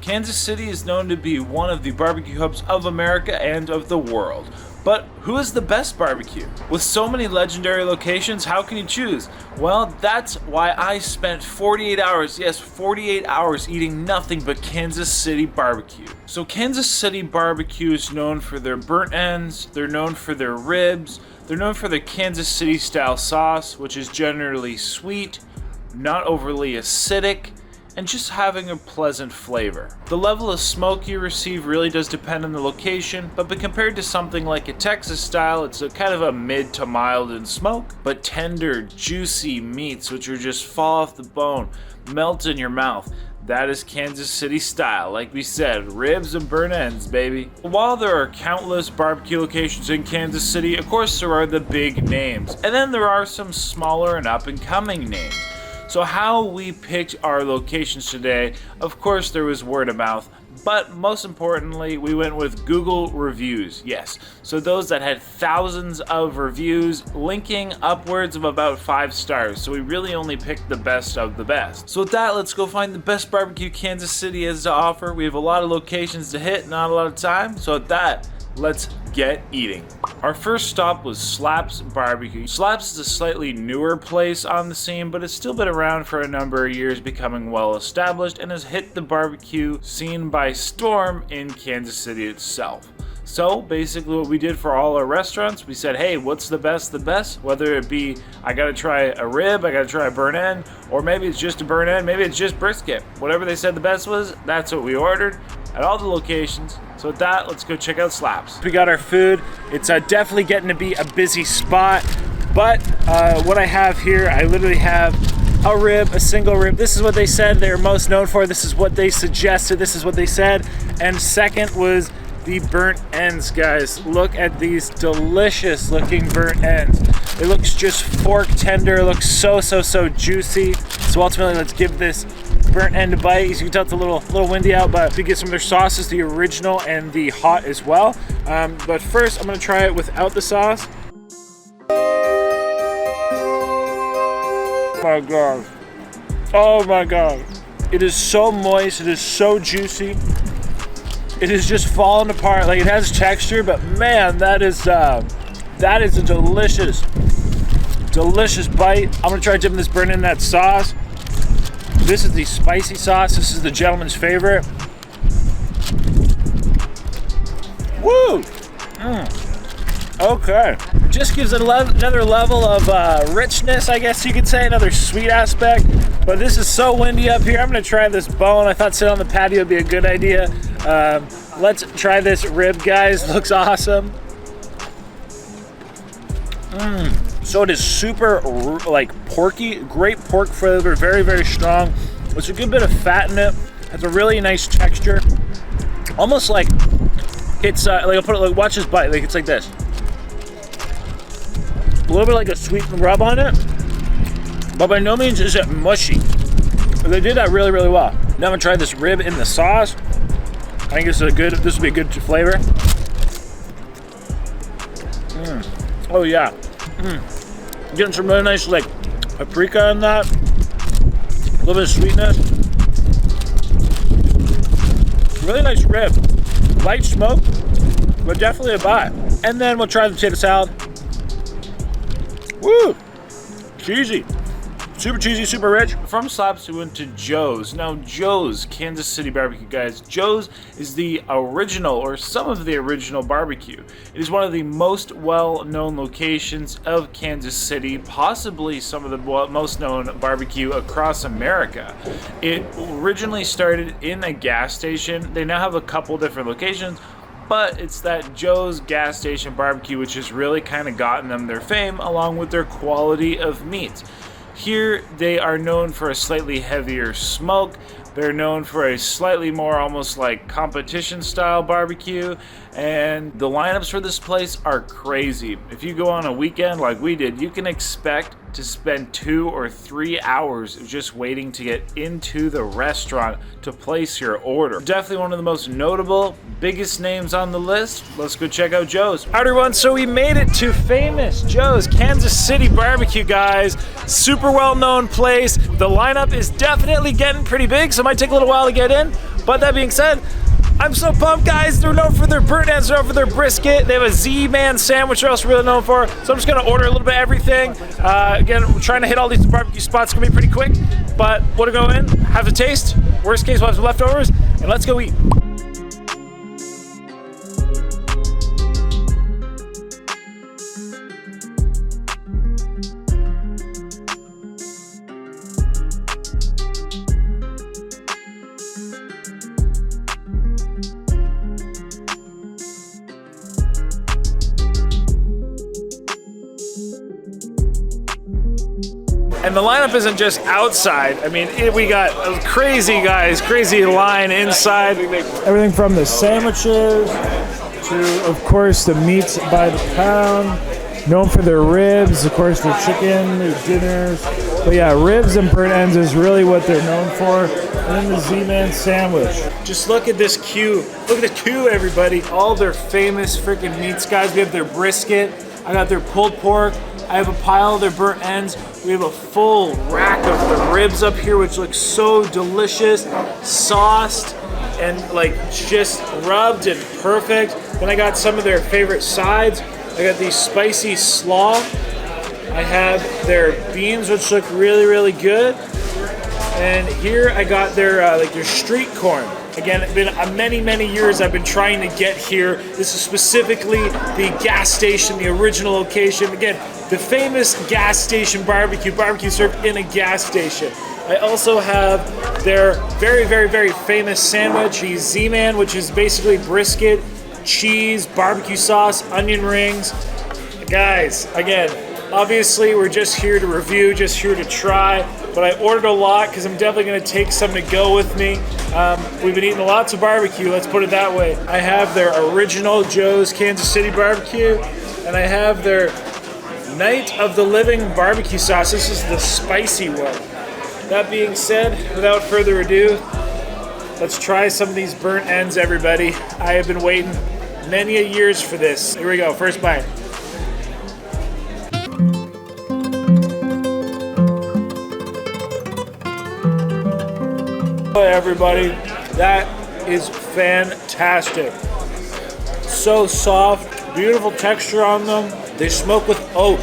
Kansas City is known to be one of the barbecue hubs of America and of the world. But who is the best barbecue? With so many legendary locations, how can you choose? Well, that's why I spent 48 hours, yes, 48 hours eating nothing but Kansas City barbecue. So Kansas City barbecue is known for their burnt ends, they're known for their ribs, they're known for their Kansas City style sauce, which is generally sweet, not overly acidic, and just having a pleasant flavor. The level of smoke you receive really does depend on the location, but compared to something like a Texas style, it's a kind of a mid to mild in smoke, but tender, juicy meats which are just fall off the bone, melt in your mouth. That is Kansas City style. Like we said, ribs and burnt ends, baby. While there are countless barbecue locations in Kansas City, of course there are the big names, and then there are some smaller and up and coming names. So how we picked our locations today, of course there was word of mouth, but most importantly we went with Google reviews. Yes, so those that had thousands of reviews linking upwards of about 5 stars. So we really only picked the best of the best. So with that, let's go find the best barbecue Kansas City has to offer. We have a lot of locations to hit, not a lot of time. So with that, let's get eating. Our first stop was Slaps Barbecue. Slaps is a slightly newer place on the scene, but it's still been around for a number of years, becoming well established, and has hit the barbecue scene by storm in Kansas City itself. So basically what we did for all our restaurants, we said, hey, what's the best? Whether it be, I gotta try a rib, I gotta try a burnt end, or maybe it's just a burnt end, maybe it's just brisket. Whatever they said the best was, that's what we ordered at all the locations. So with that, let's go check out Slaps. We got our food. It's definitely getting to be a busy spot, but what I have here, I literally have a rib, a single rib. This is what they said they're most known for. This is what they suggested. This is what they said. And second was the burnt ends, guys. Look at these delicious looking burnt ends. It looks just fork tender. It looks so juicy. So ultimately, let's give this burnt end a bite. As you can tell, it's a little windy out, but we get some of their sauces, the original and the hot as well. But first, I'm gonna try it without the sauce. Oh my god. Oh my god. It is so moist. It is so juicy. It is just falling apart. Like, it has texture, but man, that is a delicious bite. I'm gonna try dipping this burnt in that sauce. This is the spicy sauce. This is the gentleman's favorite. Woo! Okay. Just gives it another level of richness, I guess you could say, another sweet aspect. But this is so windy up here. I'm gonna try this bone. I thought sitting on the patio would be a good idea. Let's try this rib, guys. Looks awesome. So it is super like porky, great pork flavor, very strong. There's a good bit of fat in it. Has a really nice texture. Almost like it's like, I'll put it like, watch this bite. Like, it's like this. A little bit like a sweet rub on it, but by no means is it mushy. They did that really well. Now I'm gonna try this rib in the sauce. I think this will be a good flavor. Oh yeah. Getting some really nice like paprika in that. A little bit of sweetness. Really nice rib. Light smoke, but definitely a buy. And then we'll try the potato salad. Woo! Cheesy. Super cheesy, super rich. From Slaps, we went to Joe's. Now, Joe's Kansas City Barbecue, guys. Joe's is the original, or some of the original barbecue. It is one of the most well-known locations of Kansas City, possibly some of the most known barbecue across America. It originally started in a gas station. They now have a couple different locations, but it's that Joe's gas station barbecue which has really kind of gotten them their fame, along with their quality of meats. Here, they are known for a slightly heavier smoke. They're known for a slightly more almost like competition style barbecue, and the lineups for this place are crazy. If you go on a weekend like we did, you can expect to spend 2 or 3 hours just waiting to get into the restaurant to place your order. Definitely one of the most notable, biggest names on the list. Let's go check out Joe's. All right, everyone, so we made it to famous Joe's Kansas City Barbecue, guys. Super well-known place. The lineup is definitely getting pretty big, so it might take a little while to get in, But that being said, I'm so pumped, guys. They're known for their burnt ends, they're known for their brisket. They have a Z-Man sandwich they're also really known for. So I'm just gonna order a little bit of everything. Again, we're trying to hit all these barbecue spots. It's gonna be pretty quick, but we'll go in, have a taste. Worst case, we'll have some leftovers, and let's go eat. And the lineup isn't just outside. I mean, we got crazy guys, crazy line inside. Everything from the sandwiches to, of course, the meats by the pound. Known for their ribs, of course, their chicken, their dinners. But yeah, ribs and burnt ends is really what they're known for. And then the Z-Man sandwich. Just look at this queue. Look at the queue, everybody. All their famous freaking meats, guys. We have their brisket. I got their pulled pork. I have a pile of their burnt ends. We have a full rack of the ribs up here, which looks so delicious, sauced, and like just rubbed and perfect. Then I got some of their favorite sides. I got these spicy slaw. I have their beans, which look really, really good. And here I got their like their street corn. Again, it's been many, many years I've been trying to get here. This is specifically the gas station, the original location. Again, the famous gas station barbecue served in a gas station. I also have their very, very, very famous sandwich, the Z-Man, which is basically brisket, cheese, barbecue sauce, onion rings. Guys, again, obviously we're just here to review, just here to try, but I ordered a lot because I'm definitely gonna take some to go with me. We've been eating lots of barbecue, let's put it that way. I have their original Joe's Kansas City barbecue, and I have their Night of the Living barbecue sauce. This is the spicy one. That being said, without further ado, let's try some of these burnt ends, everybody. I have been waiting many a years for this. Here we go, first bite. Hey everybody, that is fantastic. So soft, beautiful texture on them. They smoke with oak,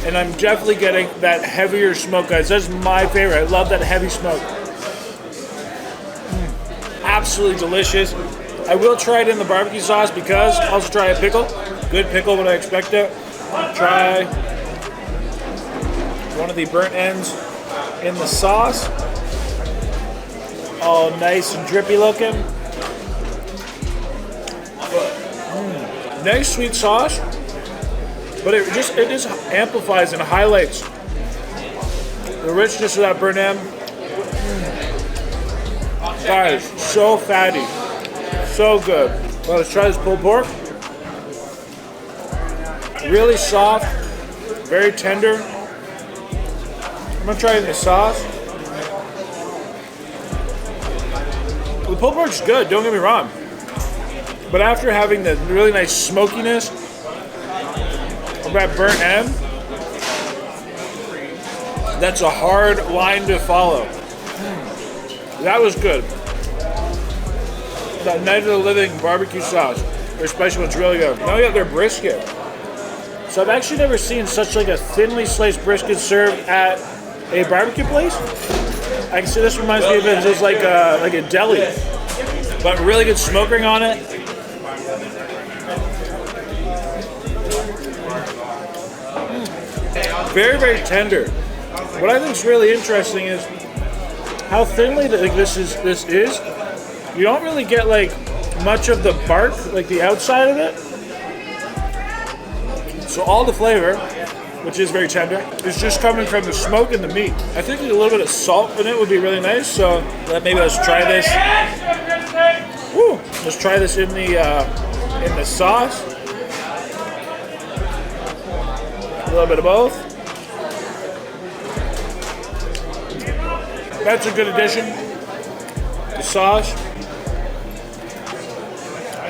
and I'm definitely getting that heavier smoke, guys. That's my favorite. I love that heavy smoke. Absolutely delicious. I will try it in the barbecue sauce because I'll also try a pickle. Good pickle when I expect it. Try one of the burnt ends in the sauce. All nice and drippy looking. Nice sweet sauce, but it just amplifies and highlights the richness of that burnt end. Guys, so fatty, so good. Well, let's try this pulled pork. Really soft, very tender. I'm gonna try it in the sauce. The pulled pork's good, don't get me wrong. But after having the really nice smokiness of that burnt end, that's a hard line to follow. That was good. That Night of the Living barbecue sauce, their spicy one's really good. Now we got their brisket. So I've actually never seen such like a thinly sliced brisket served at a barbecue place. I can see this reminds me of it just like a deli, but really good smoke ring on it. Very, very tender. What I think is really interesting is how thinly this is. You don't really get like much of the bark, like the outside of it. So all the flavor, which is very tender, is just coming from the smoke and the meat. I think a little bit of salt in it would be really nice. So maybe let's try this. Woo! Let's try this in the sauce. A little bit of both. That's a good addition. The sauce.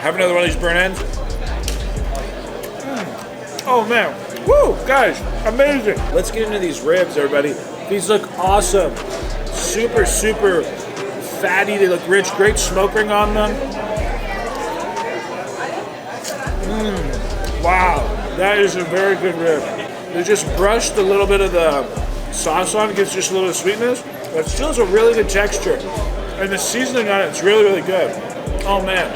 Have another one of these burnt ends. Oh man, woo, guys, amazing. Let's get into these ribs, everybody. These look awesome. Super, super fatty, they look rich, great smoke ring on them. Wow, that is a very good rib. They just brushed a little bit of the sauce on, it gives just a little sweetness, but it still has a really good texture. And the seasoning on it's really, really good. Oh man,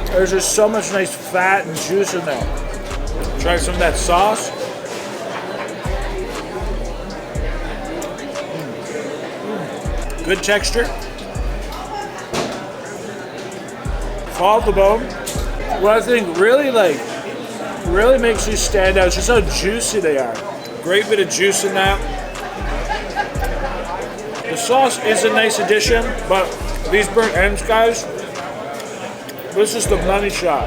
there's just so much nice fat and juice in there. Try some of that sauce. Good texture. Fall off the bone. What I think really makes these stand out is just how juicy they are. Great bit of juice in that. The sauce is a nice addition, but these burnt ends, guys, this is the money shot.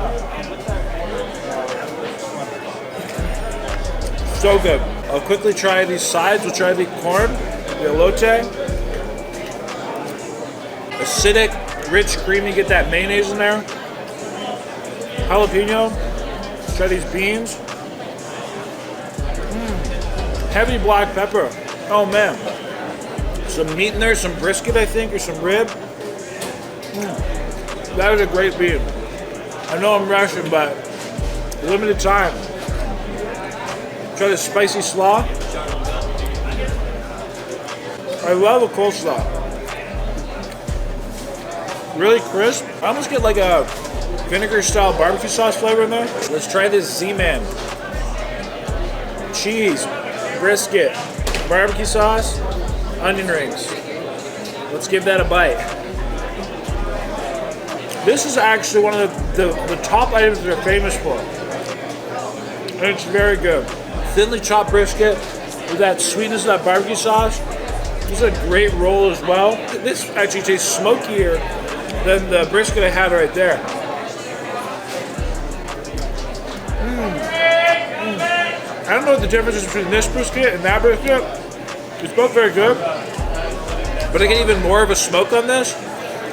So good. I'll quickly try these sides. We'll try the corn, the elote. Acidic, rich, creamy, get that mayonnaise in there. Jalapeno. Let's try these beans. Heavy black pepper. Oh man. Some meat in there, some brisket I think, or some rib. That is a great bean. I know I'm rushing, but limited time. Try the spicy slaw. I love a coleslaw. Really crisp. I almost get like a vinegar style barbecue sauce flavor in there. Let's try this Z-Man. Cheese, brisket, barbecue sauce, onion rings. Let's give that a bite. This is actually one of the top items they're famous for. And it's very good. Thinly chopped brisket with that sweetness of that barbecue sauce. This is a great roll as well. This actually tastes smokier than the brisket I had right there. I don't know what the difference is between this brisket and that brisket. It's both very good, but I get even more of a smoke on this,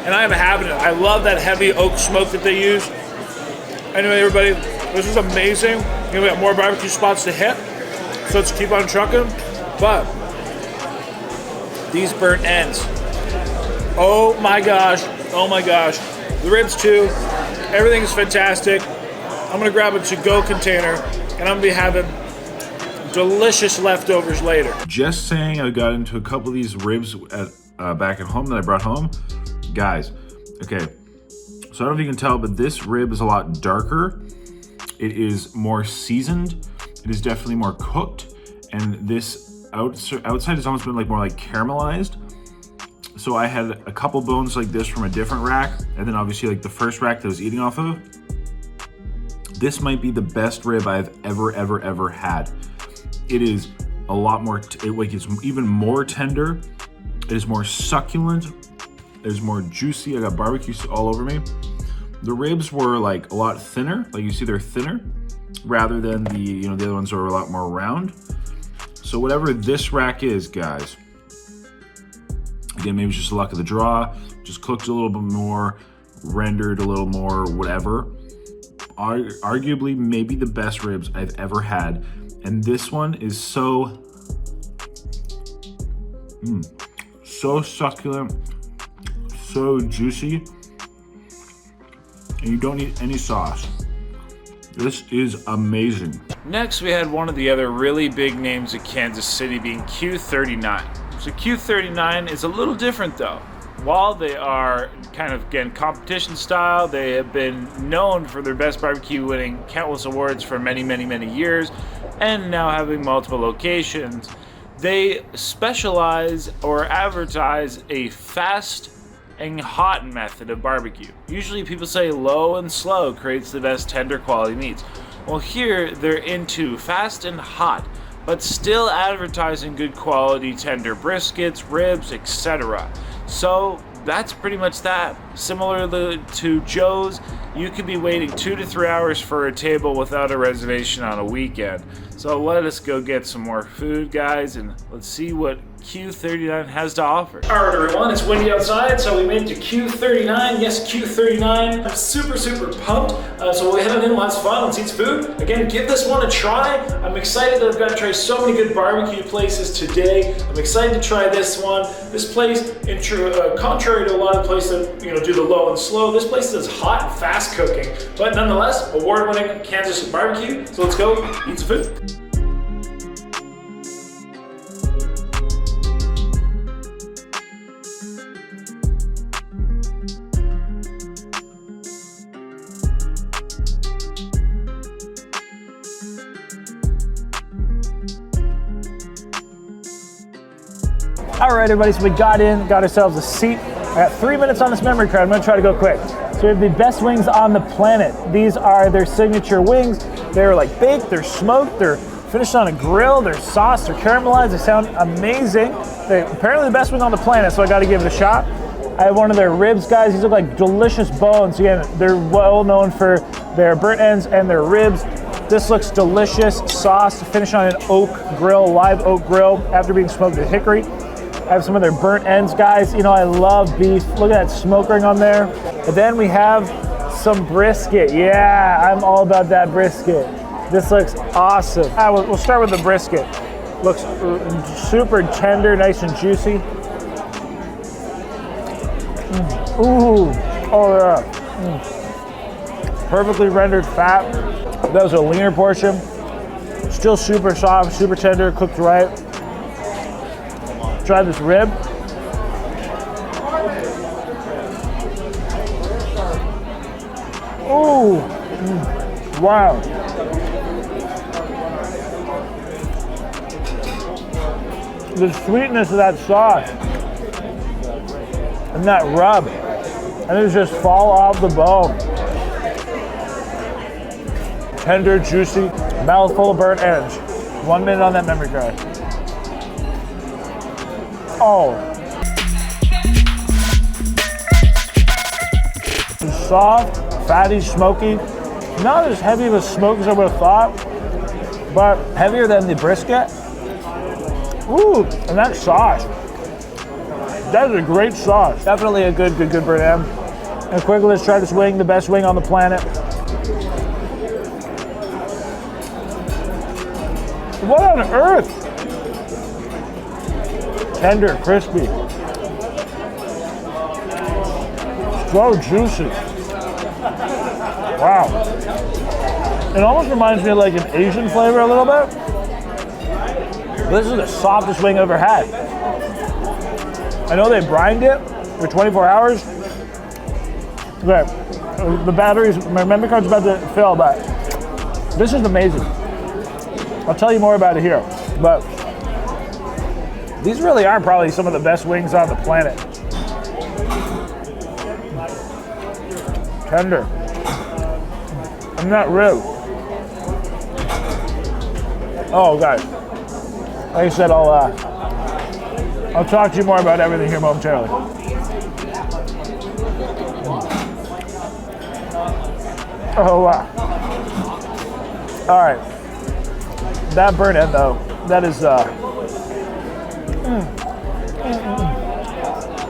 and I'm having it. I love that heavy oak smoke that they use. Anyway, everybody, this is amazing. We got more barbecue spots to hit, so let's keep on trucking. But these burnt ends, oh my gosh, the ribs too. Everything's fantastic. I'm gonna grab a to-go container, and I'm gonna be having delicious leftovers later. Just saying, I got into a couple of these ribs back at home that I brought home. Guys, okay, so I don't know if you can tell, but this rib is a lot darker. It is more seasoned. It is definitely more cooked. And this outside has almost been like more like caramelized. So I had a couple bones like this from a different rack. And then obviously like the first rack that I was eating off of. This might be the best rib I've ever had. It is a lot more, it's even more tender. It is more succulent. It is more juicy. I got barbecue all over me. The ribs were like a lot thinner. Like you see, they're thinner rather than the other ones are a lot more round. So whatever this rack is, guys, again, maybe it's just the luck of the draw, just cooked a little bit more, rendered a little more, whatever. Arguably maybe the best ribs I've ever had. And this one is so succulent, so juicy, and you don't need any sauce. This is amazing. Next, we had one of the other really big names of Kansas City being Q39. So Q39 is a little different though. While they are kind of, again, competition style, they have been known for their best barbecue, winning countless awards for many years, and now having multiple locations. They specialize or advertise a fast and hot method of barbecue. Usually people say low and slow creates the best tender quality meats. Well, here they're into fast and hot, but still advertising good quality tender briskets, ribs, etc. So that's pretty much that. Similar to Joe's, you could be waiting 2 to 3 hours for a table without a reservation on a weekend. So let us go get some more food, guys, and let's see what Q39 has to offer. Alright everyone, it's windy outside, so we made it to Q39. Yes, Q39. I'm super pumped. So we'll head on in, we'll have some fun, let's eat some food. Again, give this one a try. I'm excited that I've got to try so many good barbecue places today. I'm excited to try this one. This place, contrary to a lot of places that do the low and slow, this place is hot and fast cooking. But nonetheless, award-winning Kansas barbecue. So let's go eat some food. All right, everybody, so we got ourselves a seat. I got 3 minutes on this memory card. I'm gonna try to go quick. So we have the best wings on the planet. These are their signature wings. They're like baked, they're smoked, they're finished on a grill, they're sauced, they're caramelized, they sound amazing. They're apparently the best wing on the planet, so I gotta give it a shot. I have one of their ribs, guys. These look like delicious bones. Again, they're well known for their burnt ends and their ribs. This looks delicious, sauced, finished on an oak grill, live oak grill, after being smoked with hickory. I have some of their burnt ends, guys. I love beef. Look at that smoke ring on there. And then we have some brisket. Yeah, I'm all about that brisket. This looks awesome. We'll start with the brisket. Looks super tender, nice and juicy. Ooh, oh yeah. Perfectly rendered fat. That was a leaner portion. Still super soft, super tender, cooked right. Try this rib. Ooh, wow. The sweetness of that sauce and that rub, and it just fall off the bone. Tender, juicy, mouthful of burnt ends. 1 minute on that memory card. Oh. Soft, fatty, smoky. Not as heavy of a smoke as I would have thought, but heavier than the brisket. Ooh, and that sauce. That is a great sauce. Definitely a good burnt end. And quickly, let's try this wing, the best wing on the planet. What on earth? Tender, crispy. So juicy. Wow. It almost reminds me of like an Asian flavor a little bit. This is the softest wing I've ever had. I know they brined it for 24 hours. Okay, the batteries, my memory card's about to fill, but this is amazing. I'll tell you more about it here, but these really are probably some of the best wings on the planet. Tender. And that rib. Oh, guys. Like I said, I'll talk to you more about everything here momentarily. Oh, wow. All right. That burnt end, though, that is,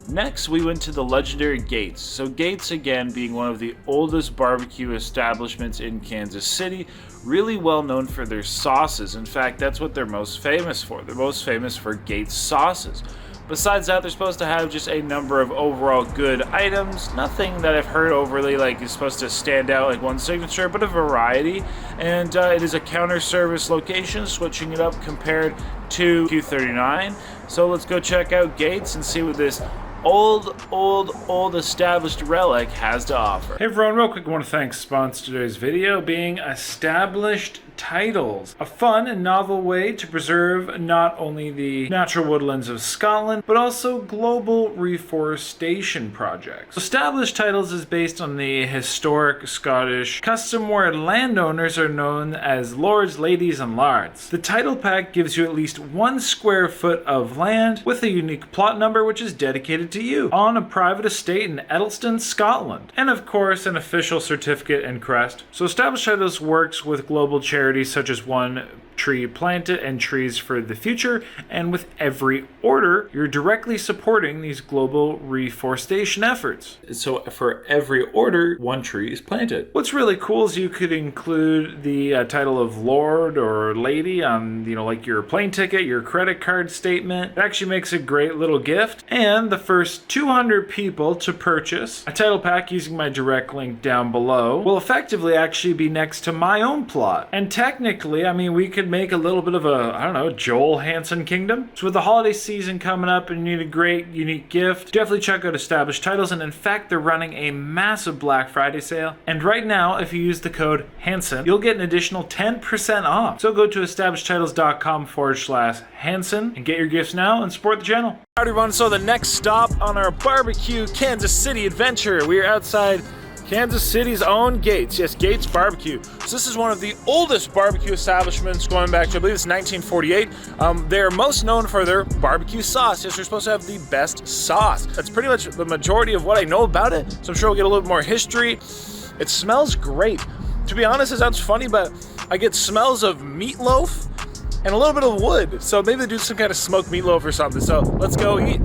Next, we went to the legendary Gates. So Gates, again, being one of the oldest barbecue establishments in Kansas City, really well known for their sauces. In fact, that's what they're most famous for. They're most famous for Gates sauces. Besides that, they're supposed to have just a number of overall good items. Nothing that I've heard overly like is supposed to stand out like one signature, but a variety. And it is a counter service location, switching it up compared to Q39. So let's go check out Gates and see what this old established relic has to offer. Hey everyone, real quick, I want to thank sponsor today's video being Established Titles, a fun and novel way to preserve not only the natural woodlands of Scotland, but also global reforestation projects. Established Titles is based on the historic Scottish custom where landowners are known as lords, ladies, and lards. The title pack gives you at least 1 square foot of land with a unique plot number which is dedicated to you on a private estate in Edelston, Scotland, and of course an official certificate and crest. So Established Titles works with global charities such as one tree planted and trees for the future. And with every order, you're directly supporting these global reforestation efforts. So for every order, one tree is planted. What's really cool is you could include the title of Lord or Lady on, like your plane ticket, your credit card statement. It actually makes a great little gift. And the first 200 people to purchase a title pack using my direct link down below will effectively actually be next to my own plot. And technically, we could make a little bit of a, Joel Hansen kingdom. So with the holiday season coming up and you need a great, unique gift, definitely check out Established Titles. And in fact, they're running a massive Black Friday sale. And right now, if you use the code Hansen, you'll get an additional 10% off. So go to establishedtitles.com/Hansen and get your gifts now and support the channel. Alright everyone, so the next stop on our barbecue Kansas City adventure, we are outside Kansas City's own Gates. Yes, Gates Barbecue. So this is one of the oldest barbecue establishments going back to, I believe it's 1948. They're most known for their barbecue sauce. Yes, they're supposed to have the best sauce. That's pretty much the majority of what I know about it. So I'm sure we'll get a little more history. It smells great. To be honest, it sounds funny, but I get smells of meatloaf and a little bit of wood. So maybe they do some kind of smoked meatloaf or something. So let's go eat.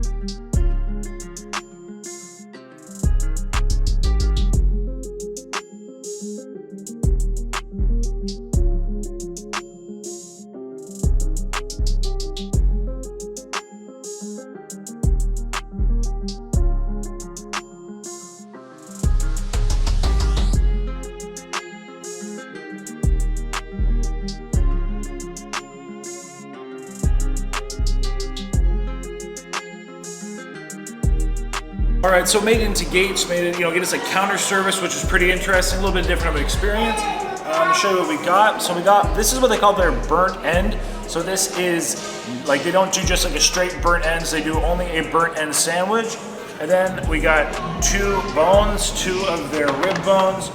All right, so made it into Gates, get us a counter service, which was pretty interesting, a little bit different of an experience. I'll show you what we got. So this is what they call their burnt end. So this is, they don't do just a straight burnt ends, they do only a burnt end sandwich. And then we got 2 bones, 2 of their rib bones.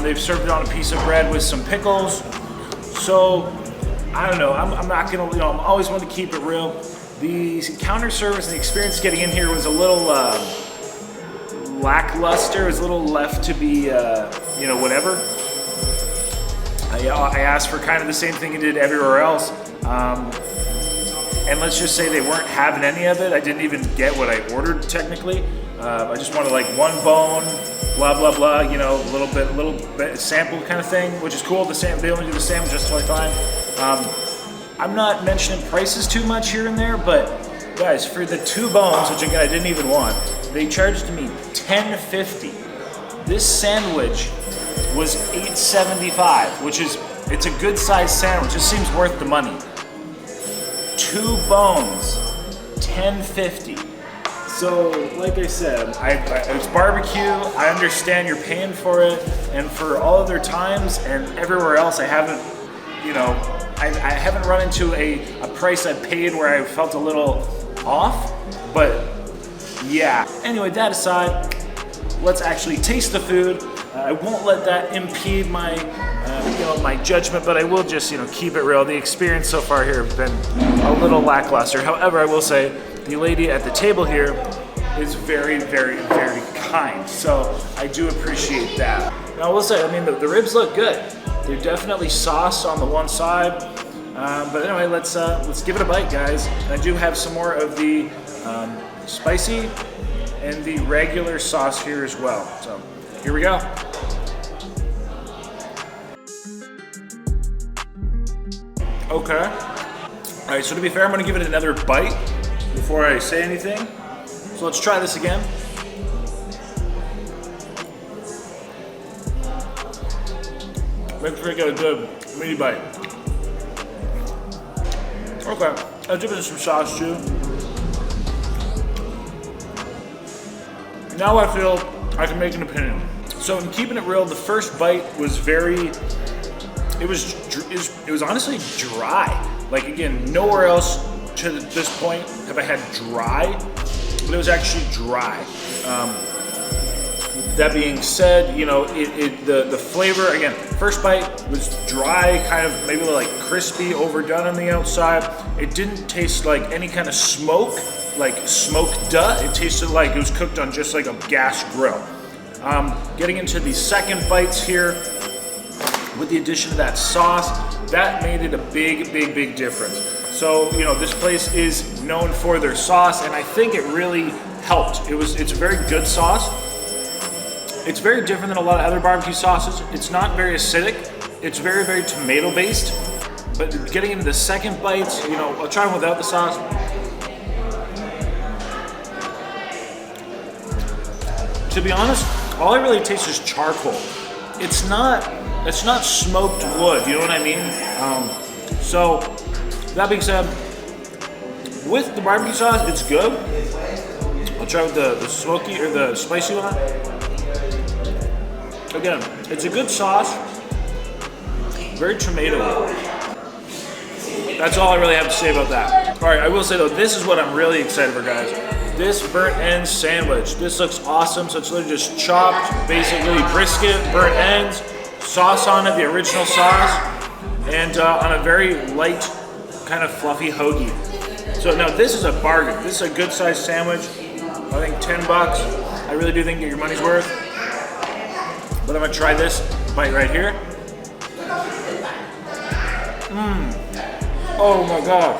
They've served it on a piece of bread with some pickles. So, I don't know, I'm not gonna, I'm always want to keep it real. The counter service and the experience getting in here was a little lackluster. It was a little left to be, whatever. I asked for kind of the same thing I did everywhere else. And let's just say they weren't having any of it. I didn't even get what I ordered technically. I just wanted 1 bone, blah, blah, blah, a little bit sample kind of thing, which is cool. They only do the sandwich, just totally fine. I'm not mentioning prices too much here and there, but guys, for the 2 bones, which again I didn't even want, they charged me $10.50. This sandwich was $8.75, which is, it's a good sized sandwich. It seems worth the money. 2 bones, $10.50. So, like I said, it's barbecue. I understand you're paying for it, and for all other times and everywhere else, I haven't, I haven't run into a price I paid where I felt a little off, but yeah. Anyway, that aside, let's actually taste the food. I won't let that impede my, my judgment, but I will just, keep it real. The experience so far here has been a little lackluster. However, I will say the lady at the table here is very, very, very kind. So I do appreciate that. Now I will say, the ribs look good. They're definitely sauce on the one side. But anyway, let's give it a bite, guys. And I do have some more of the spicy and the regular sauce here as well. So here we go. Okay. All right, so to be fair, I'm gonna give it another bite before I say anything. So let's try this again. Make sure you get a good meaty bite. Okay, I'll dip it in some sauce too. Now I feel I can make an opinion. So in keeping it real, the first bite was it was honestly dry. Again, nowhere else to this point have I had dry, but it was actually dry. That being said, the flavor, again, first bite was dry, kind of maybe crispy, overdone on the outside. It didn't taste like any kind of smoke, like smoked duh. It tasted like it was cooked on just a gas grill. Getting into the second bites here, with the addition of that sauce, that made it a big, big, big difference. So, you know, this place is known for their sauce, and I think it really helped. It's a very good sauce. It's very different than a lot of other barbecue sauces. It's not very acidic. It's very, very tomato based. But getting into the second bites, you know, I'll try them without the sauce. To be honest, all I really taste is charcoal. It's not smoked wood, you know what I mean? So, that being said, with the barbecue sauce, it's good. I'll try with the smoky or the spicy one. Again, it's a good sauce. Very tomato-y. That's all I really have to say about that. All right, I will say though, this is what I'm really excited for, guys. This burnt end sandwich. This looks awesome. So it's literally just chopped, basically brisket, burnt ends, sauce on it, the original sauce, and on a very light, kind of fluffy hoagie. So now this is a bargain. This is a good sized sandwich. I think 10 bucks. I really do think you get your money's worth. But I'm gonna try this bite right here. Oh my God.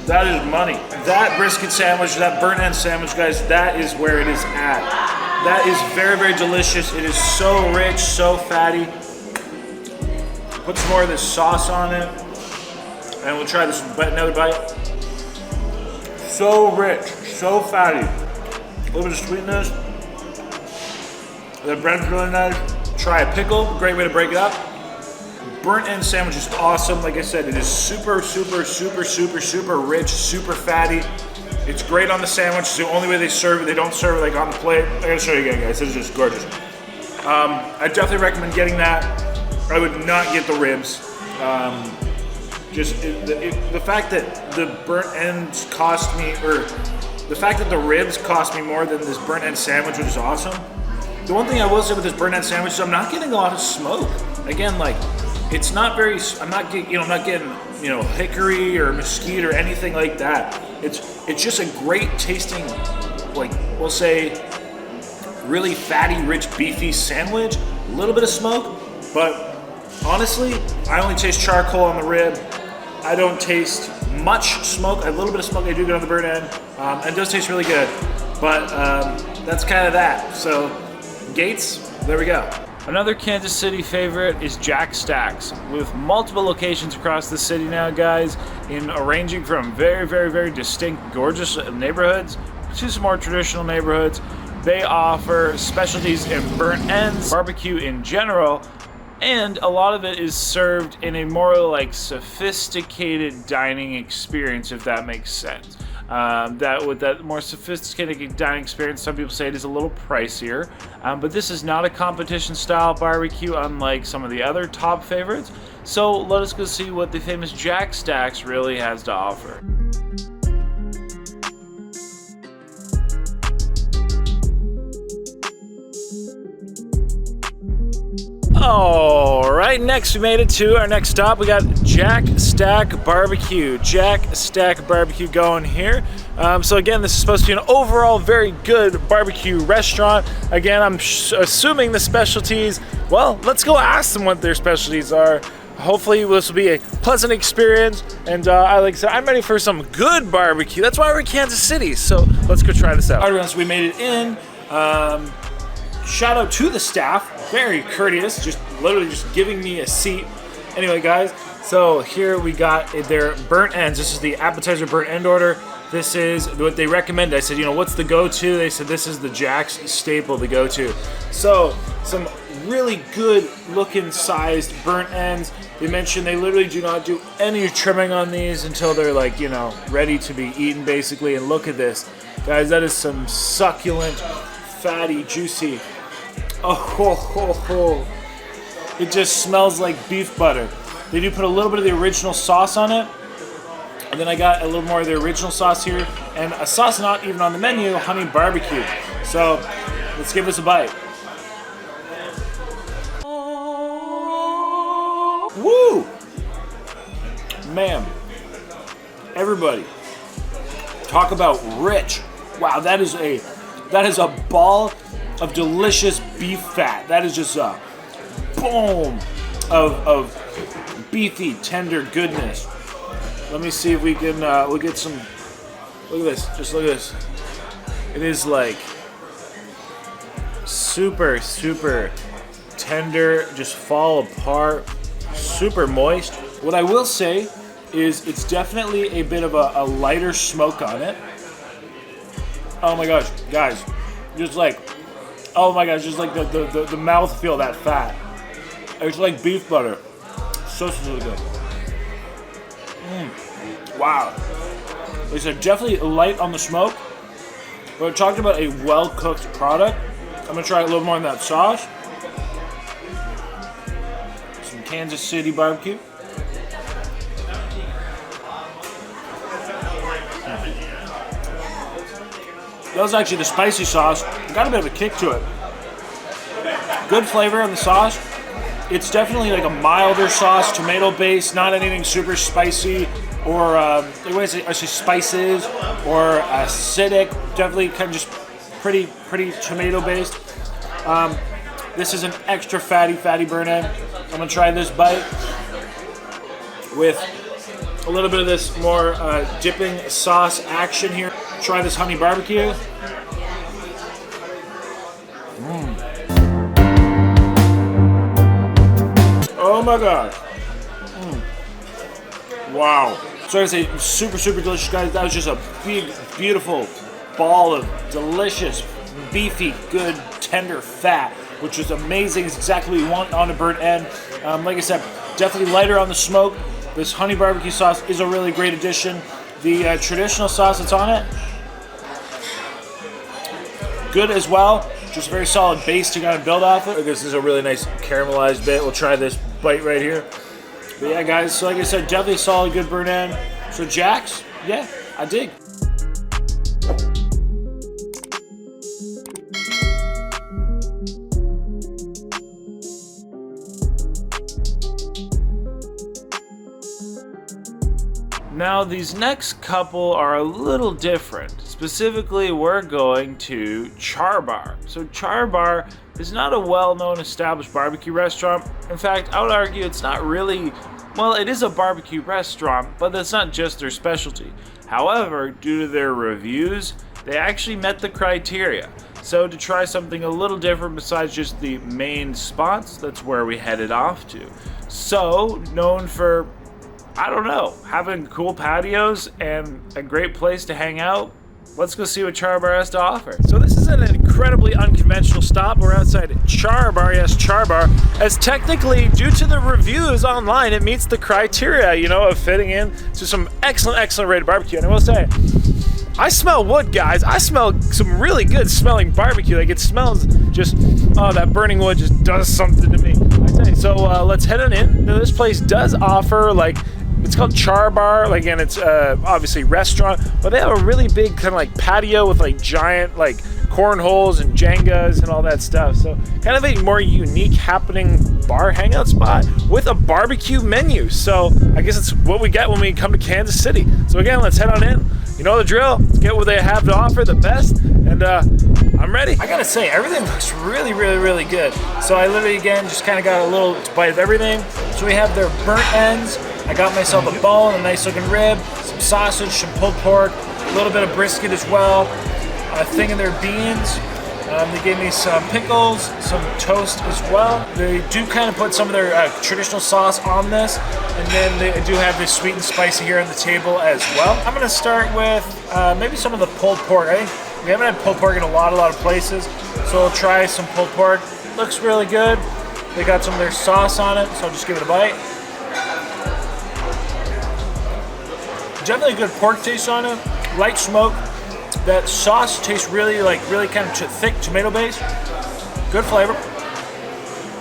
That is money. That brisket sandwich, that burnt end sandwich, guys, that is where it is at. That is very, very delicious. It is so rich, so fatty. Put some more of this sauce on it. And we'll try this another bite. So rich, so fatty. A little bit of sweetness. The bread's really nice. Try a pickle, great way to break it up. Burnt end sandwich is awesome. Like I said, it is super, super, super, super, super rich, super fatty. It's great on the sandwich. It's the only way they serve it. They don't serve it like on the plate. I gotta show you again, guys. This is just gorgeous. I definitely recommend getting that. I would not get the ribs. The fact that the burnt ends cost me, or the fact that the ribs cost me more than this burnt end sandwich, which is awesome. The one thing I will say with this burnt end sandwich is I'm not getting a lot of smoke. Again, like, it's not very, I'm not getting, you know, hickory or mesquite or anything like that. It's just a great tasting, like, we'll say, really fatty, rich, beefy sandwich. A little bit of smoke, but honestly, I only taste charcoal on the rib. I don't taste much smoke. A little bit of smoke I do get on the burnt end. It does taste really good, but that's kind of that. So, Gates, there we go. Another Kansas City favorite is Jack Stack's, with multiple locations across the city now, guys, ranging from very, very, very distinct, gorgeous neighborhoods to some more traditional neighborhoods. They offer specialties in burnt ends, barbecue in general, and a lot of it is served in a more like sophisticated dining experience, if that makes sense. With that more sophisticated dining experience, some people say it is a little pricier, but this is not a competition style barbecue unlike some of the other top favorites. So let us go see what the famous Jack Stack's really has to offer. All right, next we made it to our next stop. We got Jack Stack Barbecue. Jack Stack Barbecue going here. So again, this is supposed to be an overall very good barbecue restaurant. Again, I'm assuming the specialties, well, let's go ask them what their specialties are. Hopefully this will be a pleasant experience. And like I said, I'm ready for some good barbecue. That's why we're in Kansas City. So let's go try this out. All right, so we made it in. Shout out to the staff, very courteous, just literally just giving me a seat. Anyway, guys, so here we got their burnt ends. This is the appetizer burnt end order. This is what they recommend. I said, you know, what's the go-to? They said this is the Jack's staple, the go-to. So some really good looking sized burnt ends. They mentioned they literally do not do any trimming on these until they're like, you know, ready to be eaten basically. And look at this, guys, that is some succulent, fatty, juicy. Oh, ho, ho, ho. It just smells like beef butter. They do put a little bit of the original sauce on it. And then I got a little more of the original sauce here. And a sauce not even on the menu, honey barbecue. So let's give this a bite. Woo! Man, everybody, talk about rich. Wow, that is a ball of delicious beef fat. That is just boom of beefy, tender goodness. Let me see if we can, we'll get some, look at this, just look at this. It is like super, super tender, just fall apart, super moist. What I will say is it's definitely a bit of a lighter smoke on it. Oh my gosh, guys, just like, oh my gosh, just like the mouthfeel, that fat. It's like beef butter. So good. Wow. Like I said, definitely light on the smoke. But we're talking about a well-cooked product. I'm gonna try a little more on that sauce. Some Kansas City barbecue. That was actually the spicy sauce. It got a bit of a kick to it. Good flavor on the sauce. It's definitely like a milder sauce, tomato based, not anything super spicy or I say spices or acidic. Definitely kind of just pretty tomato based. This is an extra fatty burn end. I'm gonna try this bite with a little bit of this more dipping sauce action here. Try this honey barbecue. Oh my god. Wow. So I say super delicious, guys. That was just a big, beautiful ball of delicious, beefy, good, tender fat, which was amazing. It's exactly what we want on a burnt end. Like I said, definitely lighter on the smoke. This honey barbecue sauce is a really great addition. The traditional sauce that's on it, good as well. Just a very solid base to kind of build off of. This is a really nice caramelized bit. We'll try this bite right here. But yeah, guys, so like I said, definitely a solid, good burn end. So Jax, yeah, I dig. Now these next couple are a little different. Specifically, we're going to Char Bar. So Char Bar is not a well-known established barbecue restaurant. In fact, I would argue it's not really, well, it is a barbecue restaurant, but that's not just their specialty. However, due to their reviews, they actually met the criteria. So to try something a little different besides just the main spots, that's where we headed off to. So, known for, I don't know, having cool patios and a great place to hang out, let's go see what Char Bar has to offer. So this is an incredibly unconventional stop. We're outside Char Bar, yes, Char Bar, as technically, due to the reviews online, it meets the criteria, you know, of fitting in to some excellent rated barbecue. And I will say, I smell wood, guys. I smell some really good smelling barbecue. Like, it smells just, oh, that burning wood just does something to me. I tell you. So let's head on in. Now, this place does offer, like, it's called Char Bar, like, and it's obviously restaurant, but they have a really big kind of like patio with like giant like cornholes and Jengas and all that stuff. So kind of a more unique happening bar hangout spot with a barbecue menu. So I guess it's what we get when we come to Kansas City. So again, let's head on in. You know the drill. Let's get what they have to offer, the best, and I'm ready. I gotta say, everything looks really good. So I literally, again, just kind of got a little bite of everything. So we have their burnt ends. I got myself a bone, a nice looking rib, some sausage, some pulled pork, a little bit of brisket as well, a thing of their beans. They gave me some pickles, some toast as well. They do kind of put some of their traditional sauce on this, and then they do have this sweet and spicy here on the table as well. I'm gonna start with maybe some of the pulled pork. I think we haven't had pulled pork in a lot of places, so we'll try some pulled pork. Looks really good. They got some of their sauce on it, so I'll just give it a bite. Definitely a good pork taste on it, light smoke. That sauce tastes really kind of thick, tomato based. Good flavor.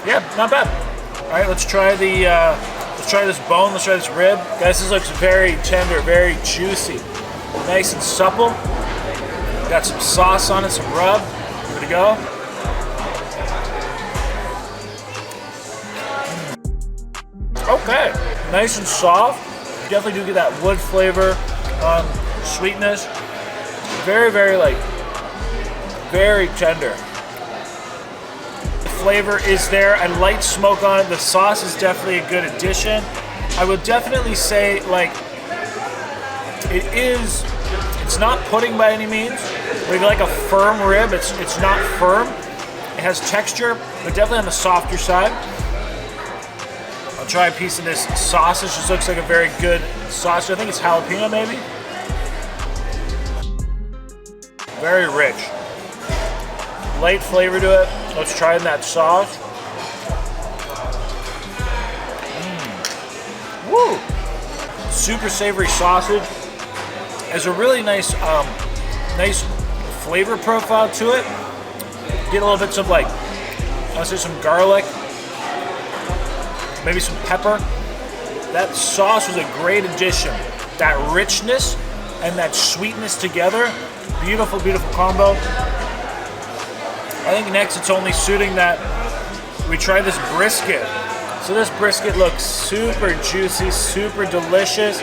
Yeah, not bad. All right, let's try this bone. Let's try this rib. Guys, this looks very tender, very juicy, nice and supple. Got some sauce on it, some rub. Give it a go. Okay, nice and soft. Definitely do get that wood flavor, sweetness. Very tender. flavor is there. A light smoke on it. The sauce is definitely a good addition. I would definitely say, like, it's not pudding by any means. Like a firm rib, it's not firm. It has texture, but definitely on the softer side. I'll try a piece of this sausage. This looks like a very good sausage. I think it's jalapeno, maybe. Very rich. Light flavor to it. Let's try that sauce. Woo! Super savory sausage. Has a really nice, nice flavor profile to it. Get a little bits of, like, I'll say some garlic, maybe some pepper. That sauce was a great addition. That richness and that sweetness together, beautiful, beautiful combo. I think next it's only suiting that we try this brisket. So this brisket looks super juicy, super delicious.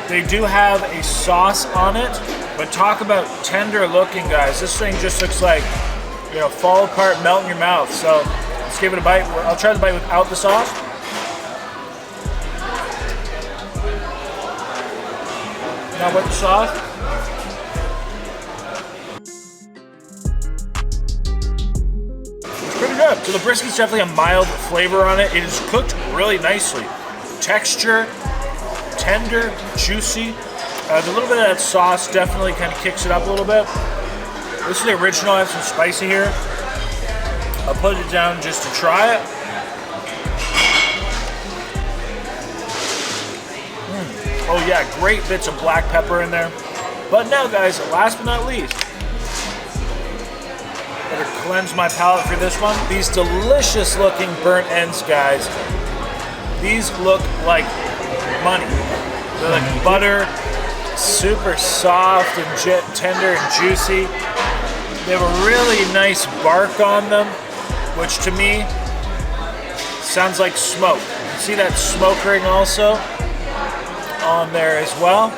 They do have a sauce on it, but talk about tender looking, guys. This thing just looks like, you know, fall apart, melt in your mouth. So let's give it a bite. I'll try the bite without the sauce. Now with the sauce. It's pretty good. So the brisket's definitely a mild flavor on it. It is cooked really nicely. Texture, tender, juicy. The little bit of that sauce definitely kind of kicks it up a little bit. This is the original. I have some spicy here. I'll put it down just to try it. Oh yeah, great bits of black pepper in there. But now, guys, last but not least, better cleanse my palate for this one. These delicious looking burnt ends, guys. These look like money. They're like butter, super soft and tender and juicy. They have a really nice bark on them, which to me sounds like smoke. You see that smoke ring also on there as well.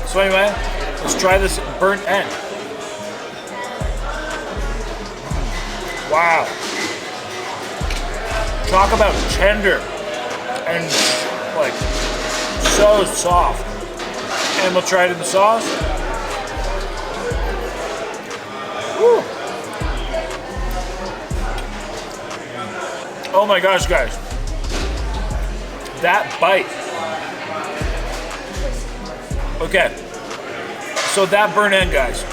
So anyway, let's try this burnt end. Wow. Talk about tender and like so soft. And we'll try it in the sauce. Woo. Oh my gosh, guys. That bite. Okay. So that burnt end, guys.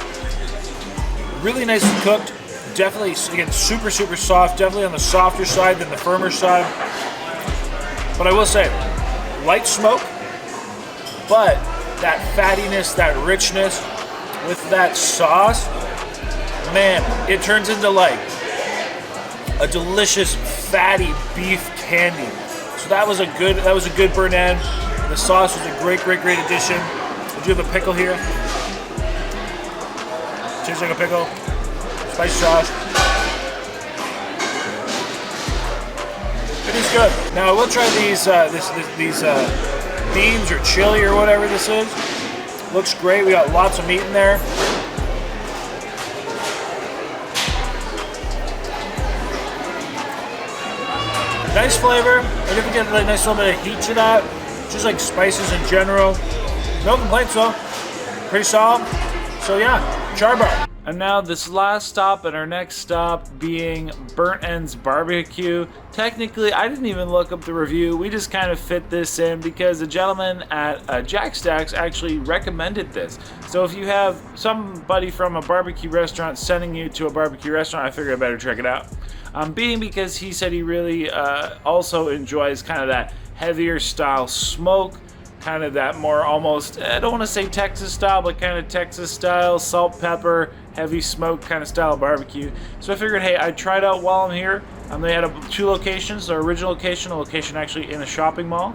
Really nicely cooked. Definitely, again, super, super soft. Definitely on the softer side than the firmer side. But I will say, light smoke, but that fattiness, that richness with that sauce, man, it turns into like a delicious fatty beef candy. So that was a good burnt end. The sauce was a great addition. We do have a pickle here. Tastes like a pickle. Spicy sauce. It is good. Now I will try these beans or chili or whatever this is. Looks great. We got lots of meat in there. Nice flavor. I did get a nice little bit of heat to that. Just like spices in general. No complaints though. Pretty solid. So yeah, Char Bar. And now this last stop and our next stop being Burnt Ends Barbecue. Technically, I didn't even look up the review. We just kind of fit this in because the gentleman at Jack Stacks actually recommended this. So if you have somebody from a barbecue restaurant sending you to a barbecue restaurant, I figured I better check it out. Being because he said he really also enjoys kind of that heavier style smoke. Kind of that more almost, I don't want to say Texas style, but kind of Texas style, salt, pepper, heavy smoke kind of style barbecue. So I figured, hey, I'd try it out while I'm here. They had two locations, their original location, a location actually in a shopping mall.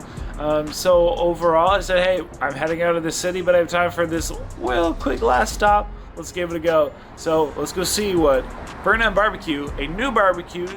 So overall, I said, hey, I'm heading out of the city, but I have time for this real quick last stop. Let's give it a go. So let's go see what Burnt End Barbecue, a new barbecue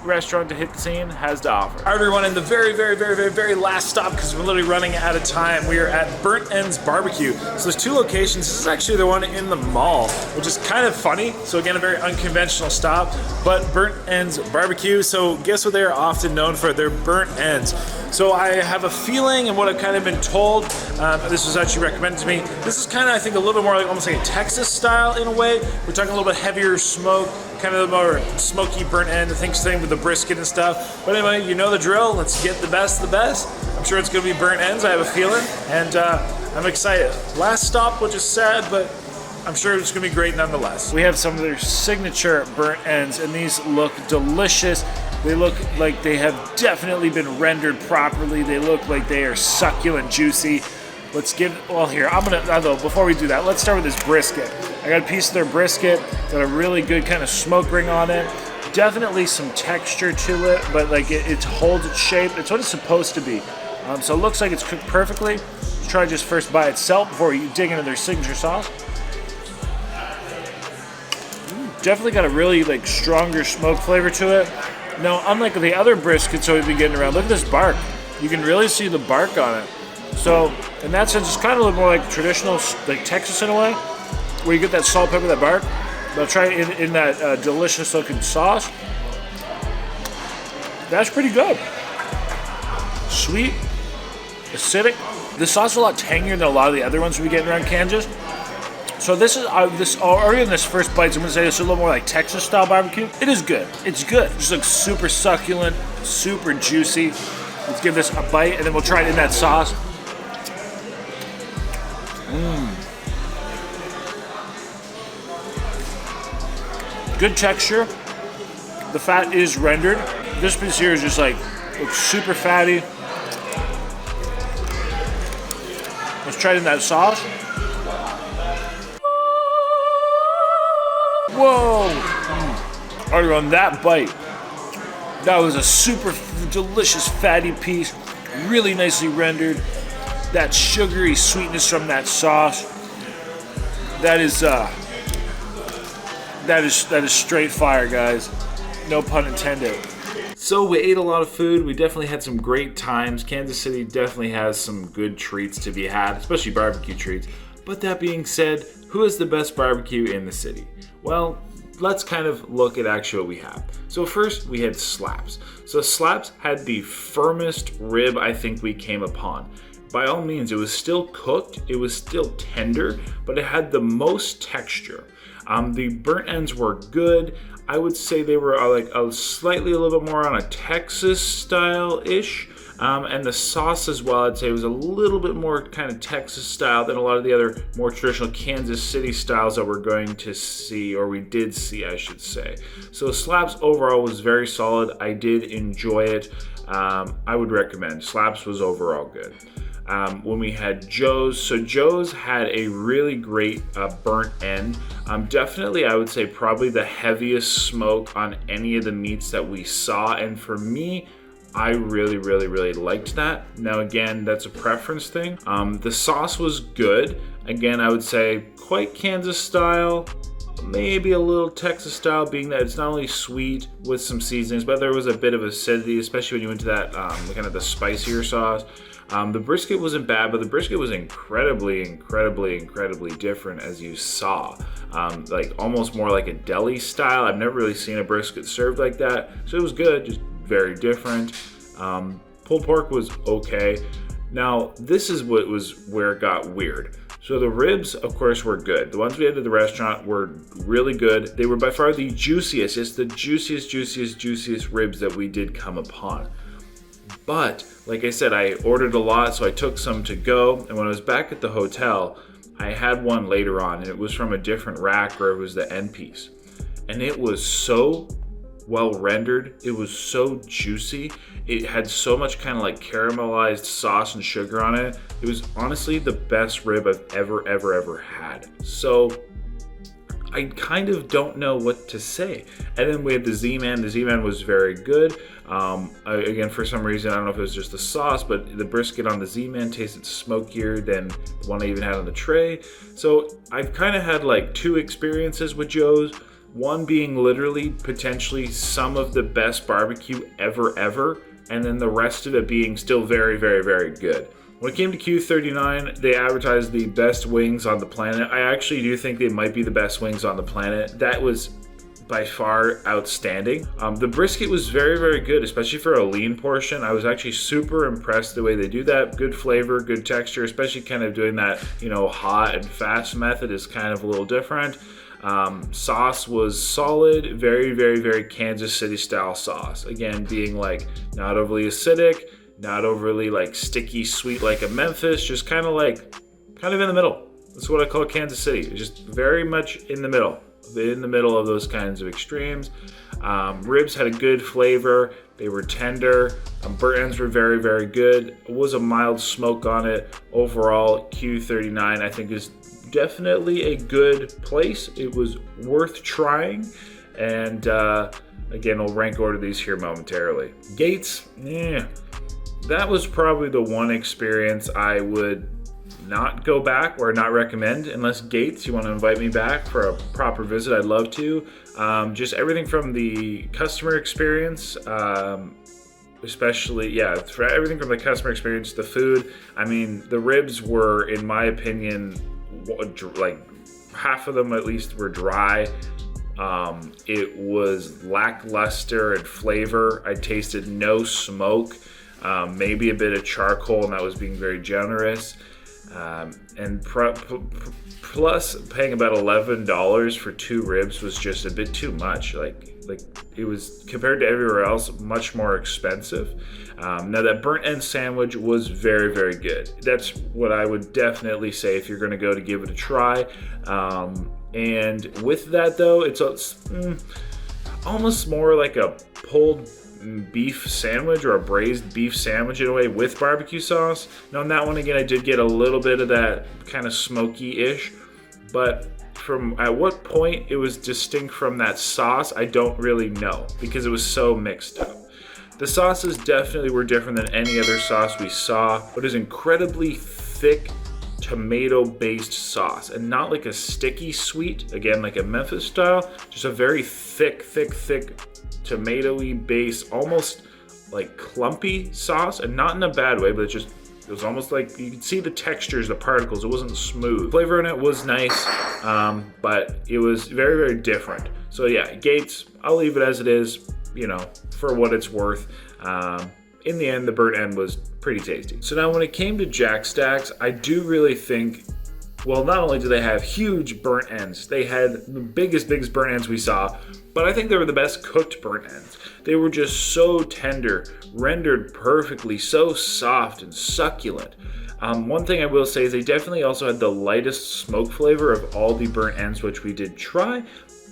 restaurant to hit the scene has to offer. All right, everyone, in the very last stop, because we're literally running out of time, we are at Burnt Ends Barbecue. So there's 2 locations. This is actually the one in the mall, which is kind of funny. So again, a very unconventional stop, but Burnt Ends Barbecue. So guess what they are often known for? They're burnt ends. So I have a feeling, and what I've kind of been told, this was actually recommended to me, this is kind of, I think, a little bit more like almost like a Texas style in a way. We're talking a little bit heavier smoke, kind of more smoky burnt end, I think same with the brisket and stuff. But anyway, you know the drill. Let's get the best of the best. I'm sure it's gonna be burnt ends, I have a feeling, and I'm excited. Last stop, which is sad, but I'm sure it's gonna be great nonetheless. We have some of their signature burnt ends, and these look delicious. They look like they have definitely been rendered properly. They look like they are succulent, juicy. Let's give, well here, although before we do that, let's start with this brisket. I got a piece of their brisket, got a really good kind of smoke ring on it. Definitely some texture to it, but like it holds its shape. It's what it's supposed to be. So it looks like it's cooked perfectly. Let's try just first by itself before you dig into their signature sauce. Definitely got a really like stronger smoke flavor to it. Now, unlike the other briskets that we've been getting around, look at this bark. You can really see the bark on it. So, in that sense, it's kind of a little more like traditional, like Texas in a way, where you get that salt, pepper, that bark. But try it in that delicious looking sauce. That's pretty good. Sweet, acidic. The sauce is a lot tangier than a lot of the other ones we get around Kansas. So this is already in this first bites, I'm gonna say this is a little more like Texas style barbecue. It is good. It's good. It just looks super succulent, super juicy. Let's give this a bite, and then we'll try it in that sauce. Good texture. The fat is rendered. This piece here is just like looks super fatty. Let's try it in that sauce. Whoa! Already on that bite. That was a super delicious fatty piece, really nicely rendered. That sugary sweetness from that sauce. That is straight fire, guys. No pun intended. So we ate a lot of food. We definitely had some great times. Kansas City definitely has some good treats to be had, especially barbecue treats. But that being said, who is the best barbecue in the city? Well, let's kind of look at actually what we have. So first we had Slaps. So Slaps had the firmest rib I think we came upon. By all means, it was still cooked, it was still tender, but it had the most texture. The burnt ends were good. I would say they were slightly a little bit more on a Texas style-ish. And the sauce as well, I'd say was a little bit more kind of Texas style than a lot of the other more traditional Kansas City styles that we're going to see, or we did see, I should say. So Slaps overall was very solid. I did enjoy it. I would recommend. Slaps was overall good. When we had Joe's, so Joe's had a really great burnt end. Definitely, I would say probably the heaviest smoke on any of the meats that we saw, and for me, I really liked that. Now again, that's a preference thing. The sauce was good. Again, I would say quite Kansas style, maybe a little Texas style, being that it's not only sweet with some seasonings, but there was a bit of acidity, especially when you went to that kind of the spicier sauce. The brisket wasn't bad, but the brisket was incredibly different, as you saw. Like almost more like a deli style. I've never really seen a brisket served like that, so it was good, just very different. Pulled pork was okay. Now this is where it got weird. So the ribs, of course, were good. The ones we had at the restaurant were really good. They were by far the juiciest. It's the juiciest ribs that we did come upon. But like I said, I ordered a lot, so I took some to go. And when I was back at the hotel, I had one later on, and it was from a different rack where it was the end piece. And it was so well rendered. It was so juicy. It had so much kind of like caramelized sauce and sugar on it. It was honestly the best rib I've ever had. So I kind of don't know what to say. And then we had the Z-Man. The Z-Man was very good. Again, for some reason, I don't know if it was just the sauce, but the brisket on the Z-Man tasted smokier than the one I even had on the tray. So I've kind of had like two experiences with Joe's. One being literally potentially some of the best barbecue ever, and then the rest of it being still very, very, very good. When it came to Q39, they advertised the best wings on the planet. I actually do think they might be the best wings on the planet. That was by far outstanding. The brisket was very, very good, especially for a lean portion. I was actually super impressed the way they do that. Good flavor, good texture, especially kind of doing that, you know, hot and fast method is kind of a little different. Sauce was solid, very, very, very Kansas City style sauce. Again, being like not overly acidic, not overly like sticky sweet like a Memphis, just kind of in the middle. That's what I call Kansas City. Just very much in the middle of those kinds of extremes. Ribs had a good flavor. They were tender. Burnt ends were very, very good. It was a mild smoke on it. Overall, Q39 I think is definitely a good place. It was worth trying. And again, we'll rank order these here momentarily. Gates, that was probably the one experience I would not go back or not recommend, unless Gates, you want to invite me back for a proper visit, I'd love to. Just everything from the customer experience, especially, for everything from the customer experience, the food. I mean, the ribs were, in my opinion, like half of them at least were dry. It was lackluster in flavor. I tasted no smoke, maybe a bit of charcoal, and that was being very generous. And plus paying about $11 for 2 ribs was just a bit too much. Like it was, compared to everywhere else, much more expensive. Now that burnt end sandwich was very, very good. That's what I would definitely say if you're going to go to give it a try. And with that though, it's almost more like a pulled beef sandwich or a braised beef sandwich in a way with barbecue sauce. Now on that one, again, I did get a little bit of that kind of smoky-ish, but from at what point it was distinct from that sauce, I don't really know, because it was so mixed up. The sauces definitely were different than any other sauce we saw, but is incredibly thick tomato-based sauce, and not like a sticky sweet, again, like a Memphis style, just a very thick tomato-y base, almost like clumpy sauce, and not in a bad way, but it was almost like you could see the textures, the particles. It wasn't smooth. Flavor in it was nice, but it was very, very different. So yeah, Gates, I'll leave it as it is, you know, for what it's worth. In the end, the burnt end was pretty tasty. So now when it came to Jack Stacks, I do really think, well, not only do they have huge burnt ends, they had the biggest burnt ends we saw, but I think they were the best cooked burnt ends. They were just so tender, rendered perfectly, so soft and succulent. One thing I will say is they definitely also had the lightest smoke flavor of all the burnt ends, which we did try,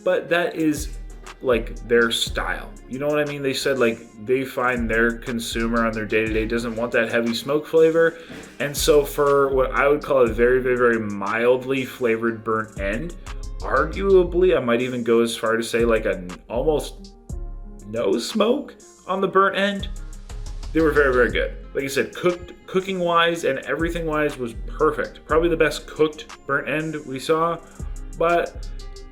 but that is like their style. You know what I mean? They said like they find their consumer on their day-to-day doesn't want that heavy smoke flavor. And so for what I would call a very, very, very mildly flavored burnt end, arguably I might even go as far to say like an almost no smoke on the burnt end, they were very, very good. Like I said, cooking wise and everything wise was perfect. Probably the best cooked burnt end we saw, but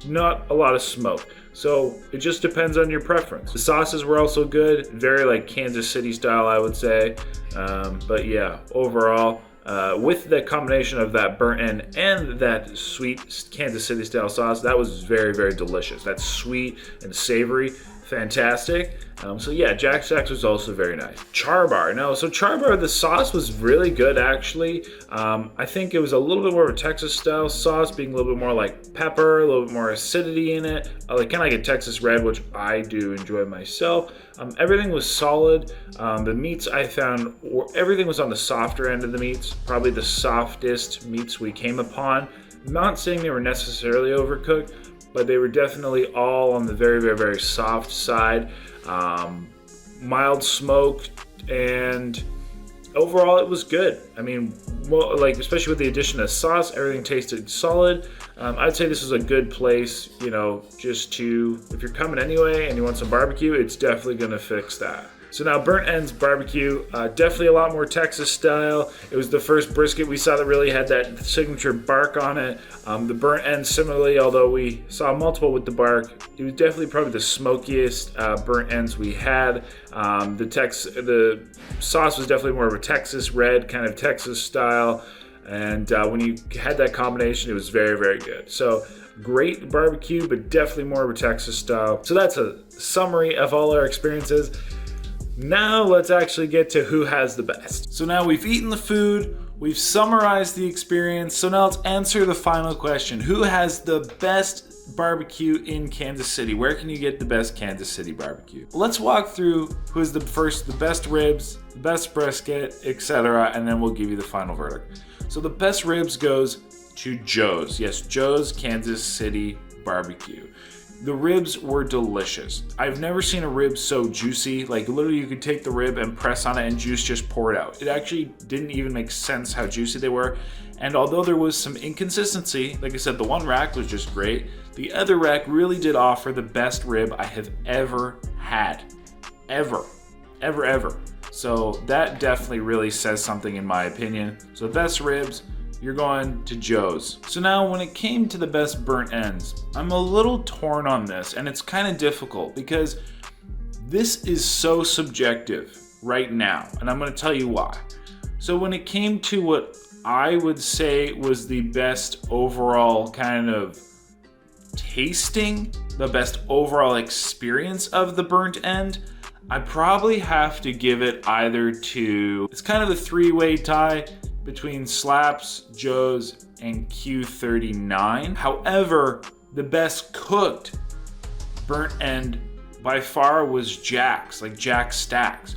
not a lot of smoke. So it just depends on your preference. The sauces were also good, very like Kansas City style, I would say. But yeah, overall, with the combination of that burnt end and that sweet Kansas City style sauce, that was very, very delicious. That's sweet and savory, fantastic. So yeah, Jack Stacks was also very nice. Char Bar. No, so Char Bar, the sauce was really good actually. I think it was a little bit more of a Texas style sauce, being a little bit more like pepper, a little bit more acidity in it. Like kind of like a Texas Red, which I do enjoy myself. Everything was solid. The meats I found, everything was on the softer end of the meats, probably the softest meats we came upon. Not saying they were necessarily overcooked, but they were definitely all on the very, very, very soft side. Mild smoke, and overall it was good. I mean, well, like especially with the addition of sauce, everything tasted solid. I'd say this is a good place, you know, just to, if you're coming anyway and you want some barbecue, it's definitely gonna fix that. So now Burnt Ends Barbecue, definitely a lot more Texas style. It was the first brisket we saw that really had that signature bark on it. The Burnt Ends similarly, although we saw multiple with the bark, it was definitely probably the smokiest Burnt Ends we had. The sauce was definitely more of a Texas red, kind of Texas style. And when you had that combination, it was very, very good. So great barbecue, but definitely more of a Texas style. So that's a summary of all our experiences. Now let's actually get to who has the best. So now we've eaten the food, we've summarized the experience, so now let's answer the final question. Who has the best barbecue in Kansas City? Where can you get the best Kansas City barbecue? Let's walk through who is the best ribs, the best brisket, etc., and then we'll give you the final verdict. So the best ribs goes to Joe's. Yes, Joe's Kansas City Barbecue. The ribs were delicious. I've never seen a rib so juicy. Like literally you could take the rib and press on it and juice just poured out. It actually didn't even make sense how juicy they were. And although there was some inconsistency, like I said, the one rack was just great. The other rack really did offer the best rib I have ever had. Ever. So that definitely really says something in my opinion. So the best ribs, you're going to Joe's. So now when it came to the best burnt ends, I'm a little torn on this, and it's kind of difficult because this is so subjective right now, and I'm going to tell you why. So when it came to what I would say was the best overall kind of tasting, the best overall experience of the burnt end, I probably have to give it either to, it's kind of a three-way tie between Slaps, Joe's, and Q39. However, the best cooked burnt end by far was Jack's, like Jack Stacks.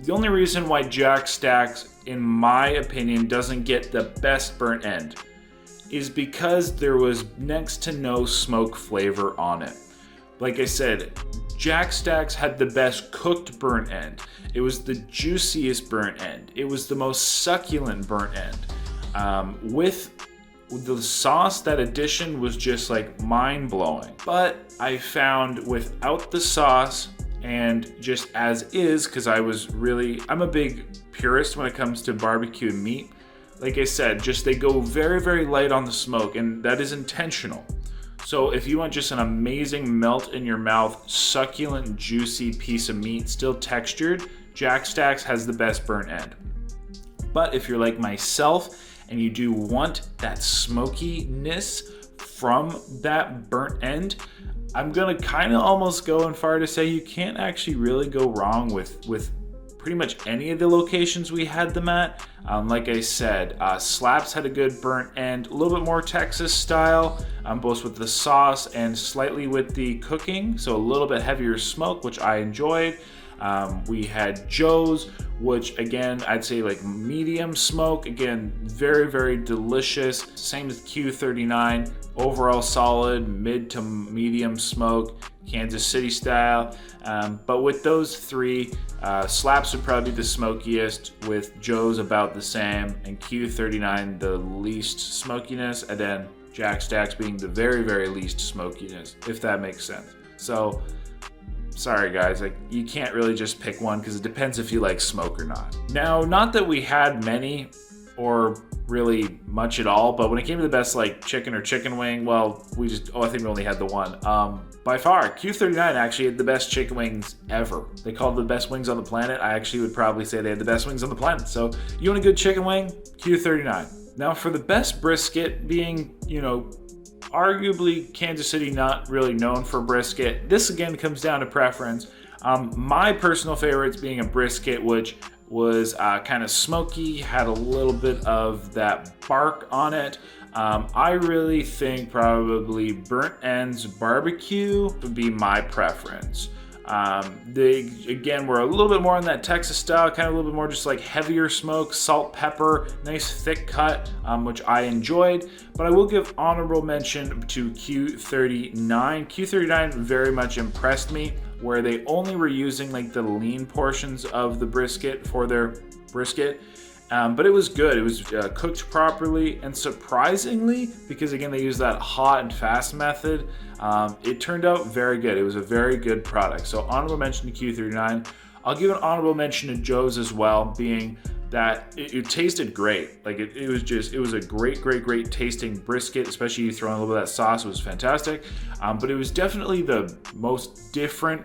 The only reason why Jack Stacks, in my opinion, doesn't get the best burnt end is because there was next to no smoke flavor on it. Like I said, Jack Stacks had the best cooked burnt end. It was the juiciest burnt end. It was the most succulent burnt end. With the sauce, that addition was just like mind-blowing. But I found without the sauce and just as is, because I'm a big purist when it comes to barbecue and meat. Like I said, just they go very, very light on the smoke, and that is intentional. So if you want just an amazing melt in your mouth, succulent, juicy piece of meat, still textured, Jack Stacks has the best burnt end. But if you're like myself and you do want that smokiness from that burnt end, I'm gonna kind of almost go in far to say you can't actually really go wrong with pretty much any of the locations we had them at. Like I said, Slaps had a good burnt end, a little bit more Texas style, both with the sauce and slightly with the cooking, so a little bit heavier smoke, which I enjoyed. We had Joe's, which again, I'd say like medium smoke, again, very, very delicious. Same as Q39, overall solid, mid to medium smoke, Kansas City style. But with those three, Slaps would probably be the smokiest, with Joe's about the same, and Q39 the least smokiness, and then Jack Stacks being the very, very least smokiness, if that makes sense. So, sorry guys, like you can't really just pick one because it depends if you like smoke or not. Now, not that we had many or really much at all, but when it came to the best like chicken or chicken wing, well, I think we only had the one. By far, Q39 actually had the best chicken wings ever. They called the best wings on the planet. I actually would probably say they had the best wings on the planet. So you want a good chicken wing? Q39. Now for the best brisket, being, arguably Kansas City not really known for brisket, this again comes down to preference. My personal favorites being a brisket, which was kind of smoky, had a little bit of that bark on it. I really think probably Burnt Ends Barbecue would be my preference. They, again, were a little bit more in that Texas style, kind of a little bit more just like heavier smoke, salt, pepper, nice thick cut, which I enjoyed. But I will give honorable mention to Q39. Q39 very much impressed me, where they only were using like the lean portions of the brisket for their brisket. But it was good. It was cooked properly, and surprisingly, because again they use that hot and fast method, it turned out very good. It was a very good product. So honorable mention to Q39. I'll give an honorable mention to Joe's as well, being that it tasted great. Like it was a great tasting brisket, especially you throw in a little bit of that sauce. It was fantastic. But it was definitely the most different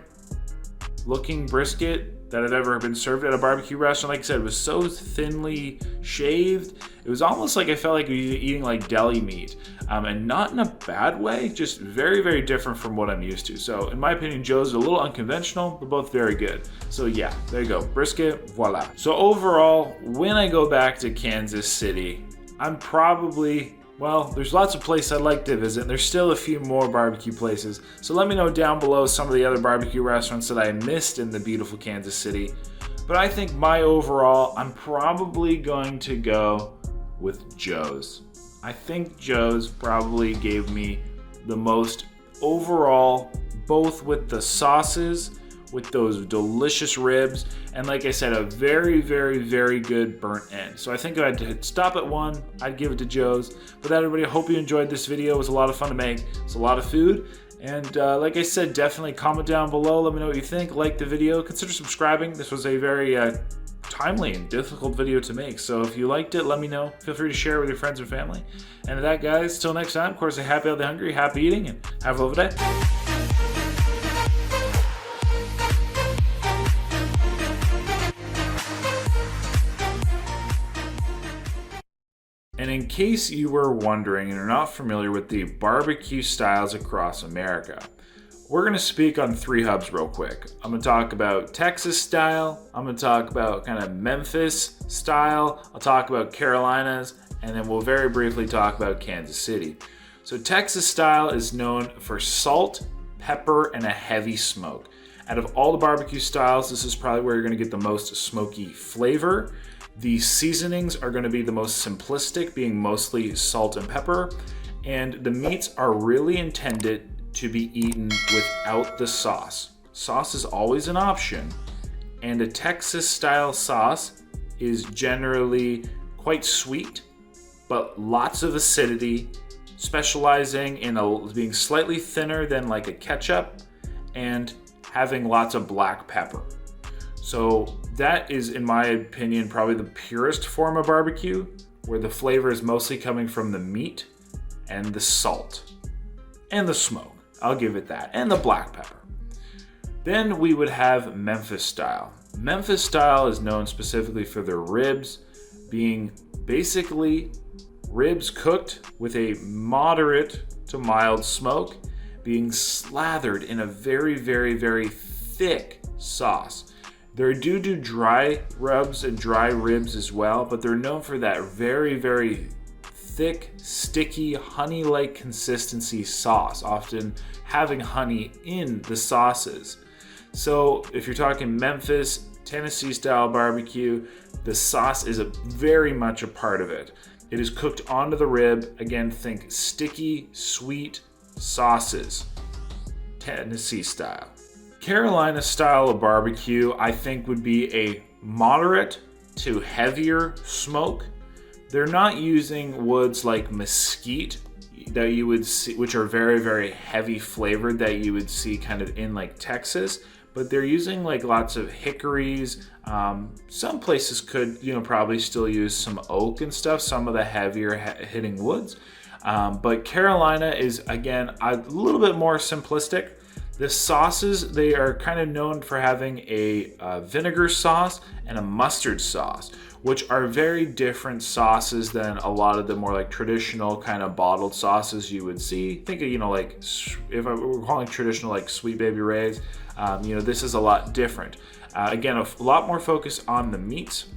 looking brisket that had ever been served at a barbecue restaurant. Like I said, it was so thinly shaved. It was almost like I felt like we were eating like deli meat, and not in a bad way, just very different from what I'm used to. So in my opinion, Joe's a little unconventional, but both very good. So yeah, there you go, brisket, voila. So overall, when I go back to Kansas City, I'm probably, well, there's lots of places I'd like to visit. There's still a few more barbecue places. So let me know down below some of the other barbecue restaurants that I missed in the beautiful Kansas City. But I think my overall, I'm probably going to go with Joe's. I think Joe's probably gave me the most overall, both with the sauces, with those delicious ribs, and like I said, a very good burnt end. So I think if I had to stop at one, I'd give it to Joe's. But that, everybody, I hope you enjoyed this video. It was a lot of fun to make. It's a lot of food. And like I said, definitely comment down below. Let me know what you think. Like the video. Consider subscribing. This was a very timely and difficult video to make. So if you liked it, let me know. Feel free to share it with your friends and family. And with that, guys, till next time, of course, happy healthy hungry, happy eating, and have a lovely day. And in case you were wondering and are not familiar with the barbecue styles across America, we're going to speak on 3 hubs real quick. I'm going to talk about Texas style, I'm going to talk about kind of Memphis style, I'll talk about Carolinas, and then we'll very briefly talk about Kansas City. So Texas style is known for salt, pepper, and a heavy smoke. Out of all the barbecue styles, this is probably where you're going to get the most smoky flavor. The seasonings are going to be the most simplistic, being mostly salt and pepper, and the meats are really intended to be eaten without the sauce. Sauce is always an option, and a Texas style sauce is generally quite sweet, but lots of acidity, specializing in being slightly thinner than like a ketchup, and having lots of black pepper. So that is, in my opinion, probably the purest form of barbecue, where the flavor is mostly coming from the meat and the salt and the smoke. I'll give it that, and the black pepper. Then we would have Memphis style. Memphis style is known specifically for their ribs being basically ribs cooked with a moderate to mild smoke, being slathered in a very thick sauce. They do dry rubs and dry ribs as well, but they're known for that very thick, sticky, honey-like consistency sauce, often having honey in the sauces. So if you're talking Memphis, Tennessee style barbecue, the sauce is very much a part of it. It is cooked onto the rib. Again, think sticky, sweet sauces, Tennessee style. Carolina style of barbecue, I think, would be a moderate to heavier smoke. They're not using woods like mesquite that you would see, which are very heavy flavored, that you would see kind of in like Texas, but they're using like lots of hickories. Some places could, probably still use some oak and stuff, some of the heavier hitting woods. But Carolina is, again, a little bit more simplistic. The sauces, they are kind of known for having a vinegar sauce and a mustard sauce, which are very different sauces than a lot of the more like traditional kind of bottled sauces you would see. Think of, like if I were calling traditional like Sweet Baby Ray's, this is a lot different. Again, a lot more focus on the meats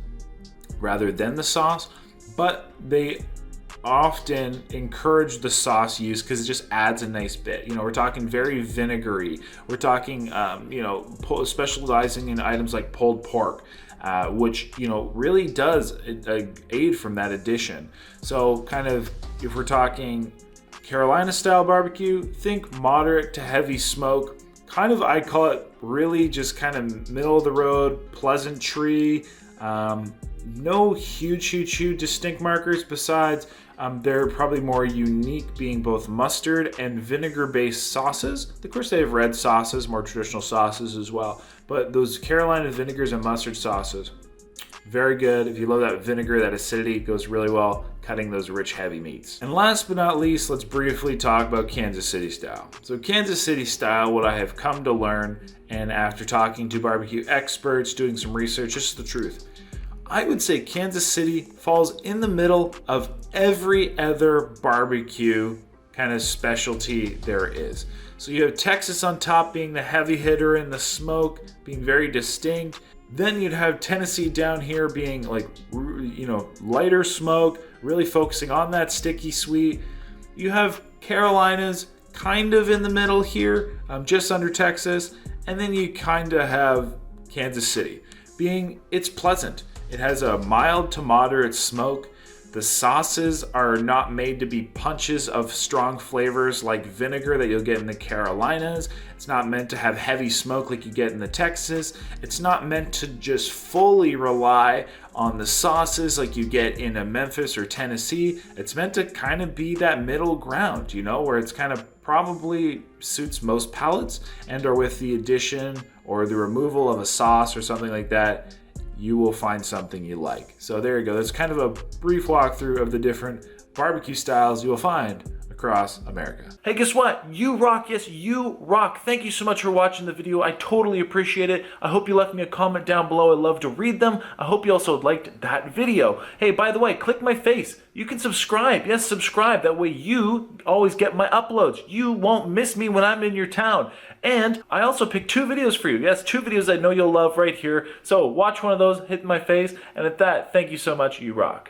rather than the sauce, but they often encourage the sauce use because it just adds a nice bit. We're talking very vinegary. We're talking, specializing in items like pulled pork, which, really does aid from that addition. So kind of, if we're talking Carolina style barbecue, think moderate to heavy smoke. Kind of, I call it really just kind of middle of the road, pleasantry, No huge distinct markers besides they're probably more unique being both mustard and vinegar-based sauces. Of course, they have red sauces, more traditional sauces as well. But those Carolina vinegars and mustard sauces, very good. If you love that vinegar, that acidity, it goes really well cutting those rich, heavy meats. And last but not least, let's briefly talk about Kansas City style. So Kansas City style, what I have come to learn, and after talking to barbecue experts, doing some research, this is the truth. I would say Kansas City falls in the middle of every other barbecue kind of specialty there is. So you have Texas on top being the heavy hitter in the smoke, being very distinct. Then you'd have Tennessee down here being like, lighter smoke, really focusing on that sticky sweet. You have Carolinas kind of in the middle here, just under Texas. And then you kind of have Kansas City being, it's pleasant. It has a mild to moderate smoke. The sauces are not made to be punches of strong flavors like vinegar that you'll get in the Carolinas. It's not meant to have heavy smoke like you get in the Texas. It's not meant to just fully rely on the sauces like you get in a Memphis or Tennessee. It's meant to kind of be that middle ground, where it's kind of probably suits most palates, and or with the addition or the removal of a sauce or something like that, you will find something you like. So there you go. That's kind of a brief walkthrough of the different barbecue styles you will find across America. Hey, guess what? You rock. Yes, you rock. Thank you so much for watching the video. I totally appreciate it. I hope you left me a comment down below. I'd love to read them. I hope you also liked that video. Hey, by the way, click my face. You can subscribe. Yes, subscribe. That way you always get my uploads. You won't miss me when I'm in your town. And I also picked 2 videos for you. Yes, 2 videos I know you'll love right here. So watch one of those, hit my face. And at that, thank you so much. You rock.